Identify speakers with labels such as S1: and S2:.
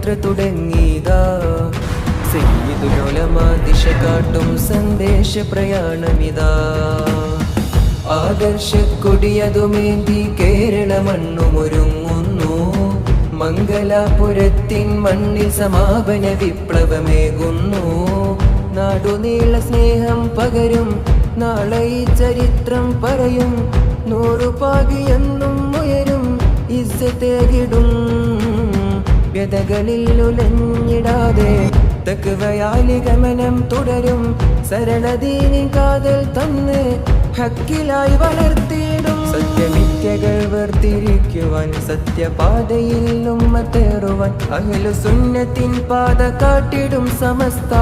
S1: യാത്ര തുടങ്ങിയതാ. സയ്യിദുൽ ഉലമ ദിശ കാട്ടും സന്ദേശ പ്രയാണമിതാ. ആദർശക്കൊടിയതുമേന്തി കേരള മണ്ണുമൊരുങ്ങുന്നു. മംഗലാപുരത്തിൻ മണ്ണിൽ സമാപന വിപ്ലവമേകുന്നു. നാടുനീള സ്നേഹം പകരും നാളെ ഈ ചരിത്രം പറയും. നൂറുപാകിയെന്നും ഉയരും ഇസ്സത്തേകിടും. വ്യതകളിൽ ഉലഞ്ഞിടാതെ തഖ്വയാൽ ഗമനം തുടരും. സരളദീനിൻ കാതൽ തന്ന് ഹക്കിലായി വളർത്തിയിടും. സത്യമിഥ്യകൾ വേർതിരിക്കുവാൻ സത്യപാതയിൽ ഉമ്മത്തേറുവാൻ അഹ്ലു സുന്നത്തിൻ പാത കാട്ടിടും സമസ്ത.